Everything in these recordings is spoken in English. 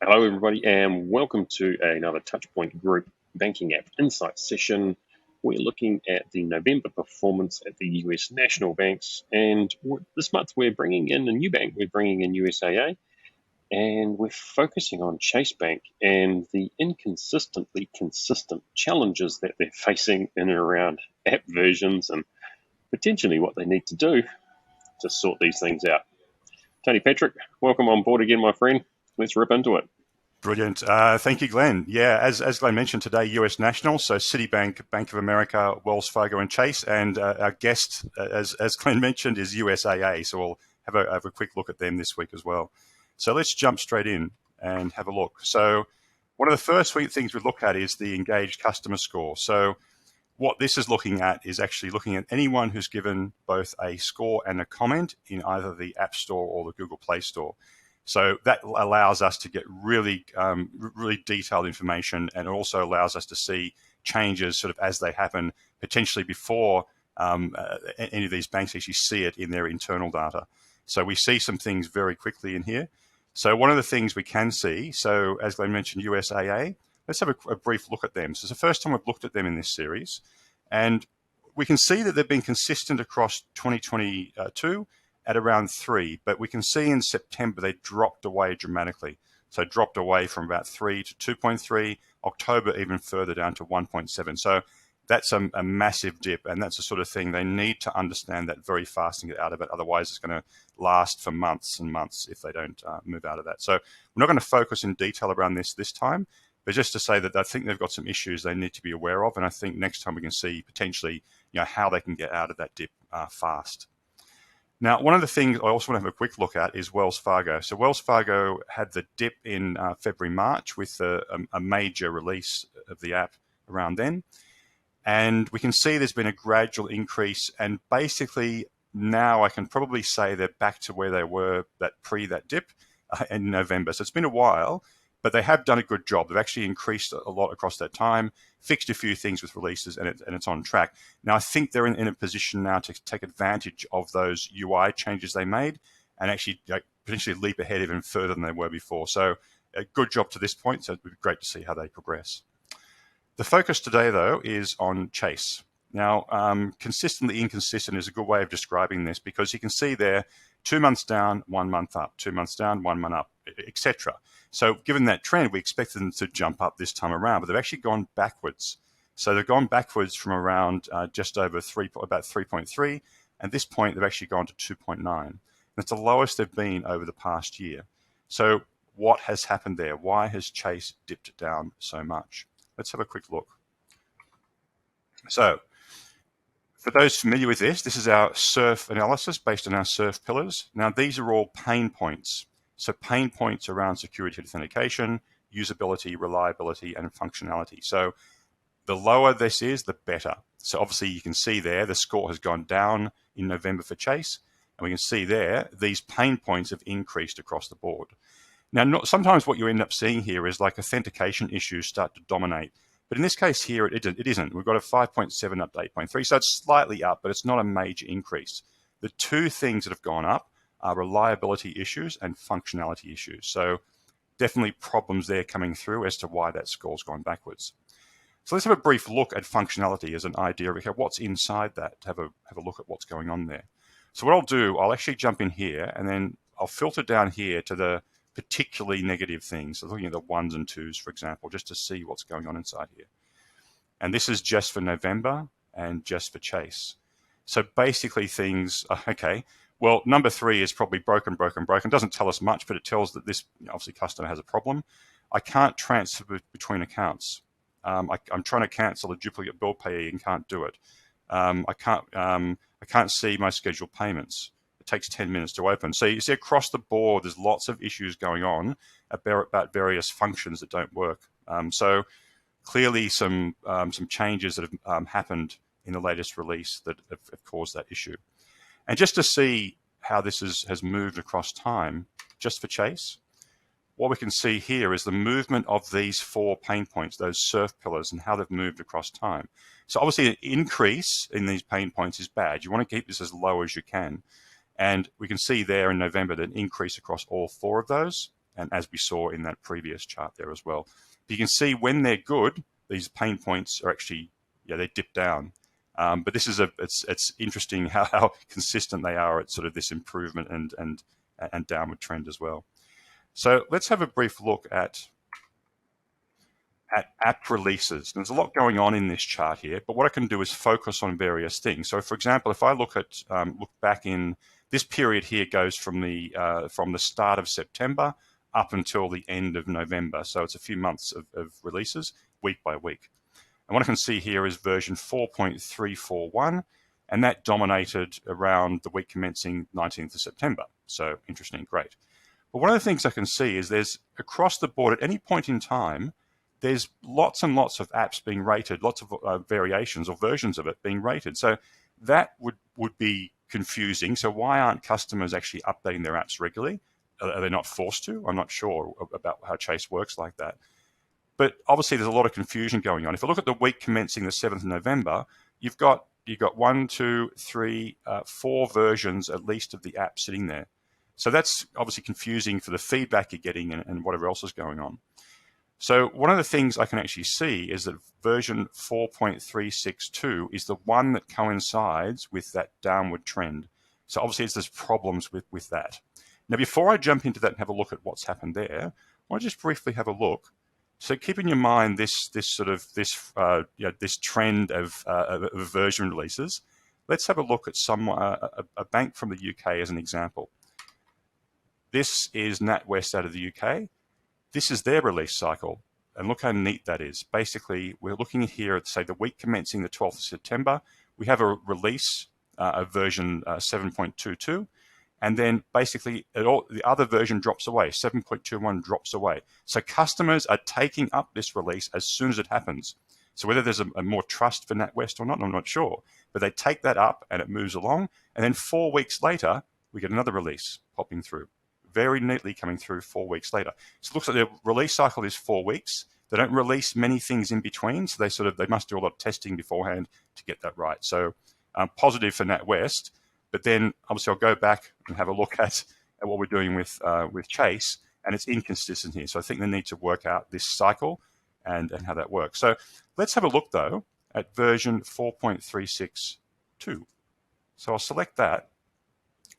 Hello, everybody, and welcome to another Touchpoint Group Banking App Insight session. We're looking at the November performance at the US national banks, and this month we're bringing in a new bank. We're bringing in USAA, and we're focusing on Chase Bank and the inconsistently consistent challenges that they're facing in and around app versions and potentially what they need to do to sort these things out. Tony Patrick, welcome on board again, my friend. Let's rip into it. Brilliant. Thank you, Glenn. Yeah, as Glenn mentioned today, US National, so Citibank, Bank of America, Wells Fargo, and Chase. And our guest, as Glenn mentioned, is USAA. So we'll have a quick look at them this week as well. So let's jump straight in and have a look. So one of the first things we look at is the engaged customer score. So what this is looking at is actually looking at anyone who's given both a score and a comment in either the App Store or the Google Play Store. So that allows us to get really detailed information, and it also allows us to see changes sort of as they happen, potentially before any of these banks actually see it in their internal data. So we see some things very quickly in here. So one of the things we can see, so as I mentioned, USAA, let's have a brief look at them. So it's the first time we've looked at them in this series, and we can see that they've been consistent across 2022 at around 3, but we can see in September they dropped away dramatically. So dropped away from about 3 to 2.3, October even further down to 1.7. So that's a massive dip, and that's the sort of thing they need to understand that very fast and get out of it. Otherwise, it's going to last for months and months if they don't move out of that. So we're not going to focus in detail around this time, but just to say that I think they've got some issues they need to be aware of, and I think next time we can see potentially how they can get out of that dip fast. Now, one of the things I also want to have a quick look at is Wells Fargo. So Wells Fargo had the dip in February, March with a major release of the app around then. And we can see there's been a gradual increase. And basically now I can probably say they're back to where they were pre that dip in November. So it's been a while, but they have done a good job. They've actually increased a lot across that time, fixed a few things with releases, and it's on track. Now, I think they're in a position now to take advantage of those UI changes they made and actually potentially leap ahead even further than they were before. So a good job to this point, so it would be great to see how they progress. The focus today, though, is on Chase. Now, consistently inconsistent is a good way of describing this, because you can see there 2 months down, 1 month up, 2 months down, 1 month up, etc. So given that trend, we expected them to jump up this time around, but they've actually gone backwards. So they've gone backwards from around just over about 3.3. At this point, they've actually gone to 2.9. That's the lowest they've been over the past year. So what has happened there? Why has Chase dipped down so much? Let's have a quick look. So for those familiar with this is our SURF analysis based on our SURF pillars. Now, these are all pain points. So pain points around security authentication, usability, reliability, and functionality. So the lower this is, the better. So obviously you can see there the score has gone down in November for Chase, and we can see there these pain points have increased across the board. Now, sometimes what you end up seeing here is like authentication issues start to dominate. But in this case here, it isn't. We've got a 5.7 up to 8.3, so it's slightly up, but it's not a major increase. The two things that have gone up are reliability issues and functionality issues. So definitely problems there coming through as to why that score's gone backwards. So let's have a brief look at functionality as an idea of what's inside that, to have a look at what's going on there. So what I'll do, I'll actually jump in here, and then I'll filter down here to the particularly negative things. So looking at the 1s and 2s, for example, just to see what's going on inside here. And this is just for November and just for Chase. So basically things, okay, well, number 3 is probably broken. Doesn't tell us much, but it tells that this obviously customer has a problem. I can't transfer between accounts. I'm trying to cancel a duplicate bill payee and can't do it. I can't see my scheduled payments. It takes 10 minutes to open. So you see across the board, there's lots of issues going on about various functions that don't work. So clearly some changes that have happened in the latest release that have caused that issue. And just to see how this has moved across time, just for Chase, what we can see here is the movement of these 4 pain points, those SURF pillars, and how they've moved across time. So obviously an increase in these pain points is bad. You want to keep this as low as you can. And we can see there in November that an increase across all 4 of those. and as we saw in that previous chart there as well. But you can see when they're good, these pain points are actually, they dip down. But this is it's interesting how consistent they are at sort of this improvement and downward trend as well. So let's have a brief look at app releases. There's a lot going on in this chart here, but what I can do is focus on various things. So, for example, if I look back in this period here, goes from the start of September up until the end of November. So it's a few months of releases, week by week. And what I can see here is version 4.341, and that dominated around the week commencing 19th of September. So interesting, great. But one of the things I can see is there's across the board at any point in time, there's lots and lots of apps being rated, lots of variations or versions of it being rated. So that would be confusing. So why aren't customers actually updating their apps regularly? Are they not forced to? I'm not sure about how Chase works like that. But obviously there's a lot of confusion going on. If you look at the week commencing the 7th of November, you've got 1, 2, 3, 4 versions at least of the app sitting there. So that's obviously confusing for the feedback you're getting and whatever else is going on. So one of the things I can actually see is that version 4.362 is the one that coincides with that downward trend. So obviously there's problems with that. Now, before I jump into that and have a look at what's happened there, I want to just briefly have a look. So keep in your mind this trend of version releases. Let's have a look at a bank from the UK as an example. This is NatWest out of the UK. This is their release cycle, and look how neat that is. Basically, we're looking here at, say, the week commencing the 12th of September. We have a release of version 7.22, and then basically the other version drops away. 7.21 drops away. So customers are taking up this release as soon as it happens. So whether there's a more trust for NatWest or not, I'm not sure. But they take that up and it moves along, and then 4 weeks later, we get another release popping through. Very neatly coming through 4 weeks later. So it looks like the release cycle is 4 weeks. They don't release many things in between, so they must do a lot of testing beforehand to get that right. So positive for NatWest, but then obviously I'll go back and have a look at what we're doing with Chase, and it's inconsistent here. So I think they need to work out this cycle and how that works. So let's have a look though at version 4.362. So I'll select that,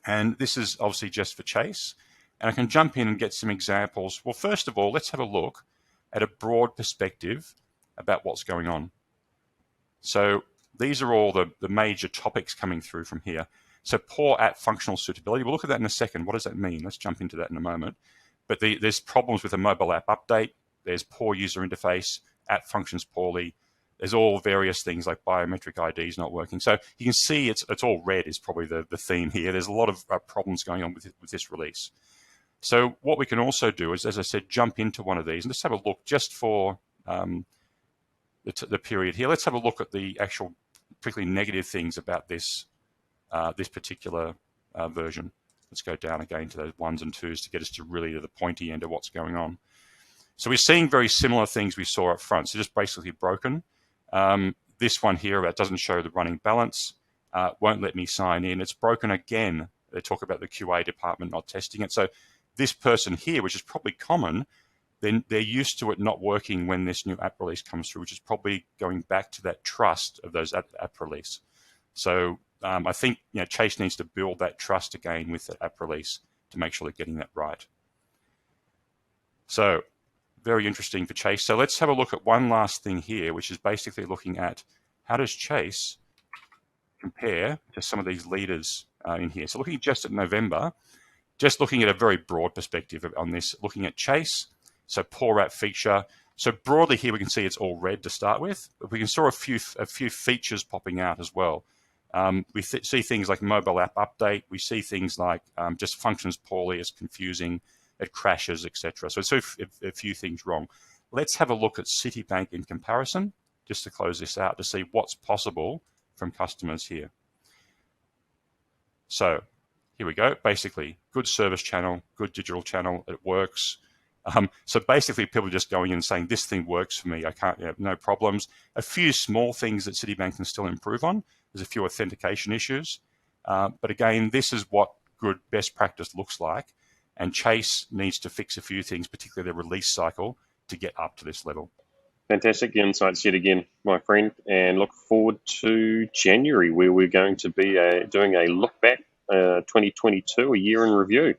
and this is obviously just for Chase. And I can jump in and get some examples. Well, first of all, let's have a look at a broad perspective about what's going on. So these are all the major topics coming through from here. So poor app functional suitability. We'll look at that in a second. What does that mean? Let's jump into that in a moment. But there's problems with the mobile app update. There's poor user interface. App functions poorly. There's all various things like biometric IDs not working. So you can see it's all red is probably the theme here. There's a lot of problems going on with this release. So what we can also do is, as I said, jump into one of these and just have a look just for the period here. Let's have a look at the actual particularly negative things about this particular version. Let's go down again to those 1s and 2s to get us to really to the pointy end of what's going on. So we're seeing very similar things we saw up front. So just basically broken. This one here that doesn't show the running balance, won't let me sign in. It's broken again. They talk about the QA department not testing it. So this person here, which is probably common, then they're used to it not working when this new app release comes through, which is probably going back to that trust of those app release. So I think Chase needs to build that trust again with that app release to make sure they're getting that right. So very interesting for Chase. So let's have a look at one last thing here, which is basically looking at how does Chase compare to some of these leaders in here. So looking just at November, just looking at a very broad perspective on this, looking at Chase, so poor app feature. So broadly here we can see it's all red to start with, but we can saw a few features popping out as well. We see things like mobile app update. We see things like just functions poorly, it's confusing, it crashes, etc. So it's a few things wrong. Let's have a look at Citibank in comparison, just to close this out to see what's possible from customers here. So here we go. Basically, good service channel, good digital channel. It works. So basically, people are just going in and saying, this thing works for me. I can't, no problems. A few small things that Citibank can still improve on. There's a few authentication issues. But again, this is what good best practice looks like. and Chase needs to fix a few things, particularly the release cycle, to get up to this level. Fantastic insights yet again, my friend, and look forward to January, where we're going to be doing a look back 2022, a year in review.